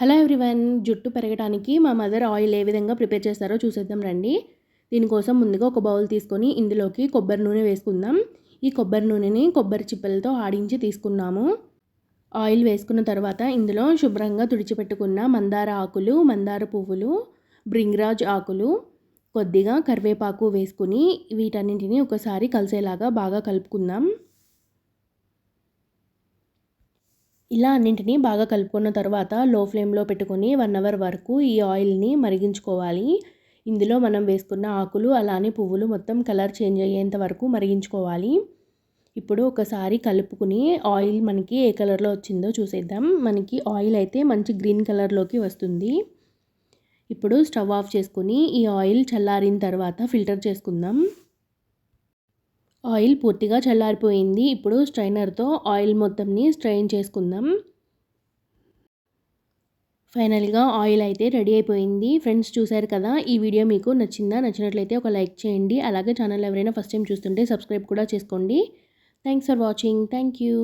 Hello everyone, జుట్టు పెరగడానికి మా మదర్ ఆయిల్ ఏ విధంగా ప్రిపేర్ చేస్తారో చూసేద్దాం రండి. దీనికోసం ముందుగా ఒక బౌల్ తీసుకొని ఇందులోకి కొబ్బరి నూనె వేసుకుందాం. ఈ కొబ్బరి నూనెని కొబ్బరి చిప్పలతో ఆడించి తీసుకున్నాము. ఆయిల్ వేసుకున్న తర్వాత ఇందులో శుభ్రంగా తుడిచిపెట్టుకున్న మందార ఆకులు, మందార పువ్వులు, బ్రింగ్రాజ్ ఆకులు, కొద్దిగా కరివేపాకు వేసుకుని వీటన్నింటినీ ఒకసారి కలిసేలాగా బాగా కలుపుకుందాం. ఇలా అన్నింటినీ బాగా కలుపుకున్న తర్వాత లో ఫ్లేమ్లో పెట్టుకొని 1 అవర్ వరకు ఈ ఆయిల్ని మరిగించుకోవాలి. ఇందులో మనం వేసుకున్న ఆకులు అలానే పువ్వులు మొత్తం కలర్ చేంజ్ అయ్యేంత వరకు మరిగించుకోవాలి. ఇప్పుడు ఒకసారి కలుపుకుని ఆయిల్ మనకి ఏ కలర్లో వచ్చిందో చూసేద్దాం. మనకి ఆయిల్ అయితే మంచి గ్రీన్ కలర్లోకి వస్తుంది. ఇప్పుడు స్టవ్ ఆఫ్ చేసుకుని ఈ ఆయిల్ చల్లారిన తర్వాత ఫిల్టర్ చేసుకుందాం. ఆయిల్ పూర్తిగా చల్లారిపోయింది. ఇప్పుడు స్ట్రైనర్తో ఆయిల్ మొత్తంని స్ట్రెయిన్ చేసుకుందాం. ఫైనల్గా ఆయిల్ అయితే రెడీ అయిపోయింది. ఫ్రెండ్స్, చూశారు కదా, ఈ వీడియో మీకు నచ్చినట్లయితే ఒక లైక్ చేయండి. అలాగే ఛానల్ ఎవరైనా ఫస్ట్ టైం చూస్తుంటే సబ్స్క్రైబ్ కూడా చేసుకోండి. Thanks for watching. Thank you.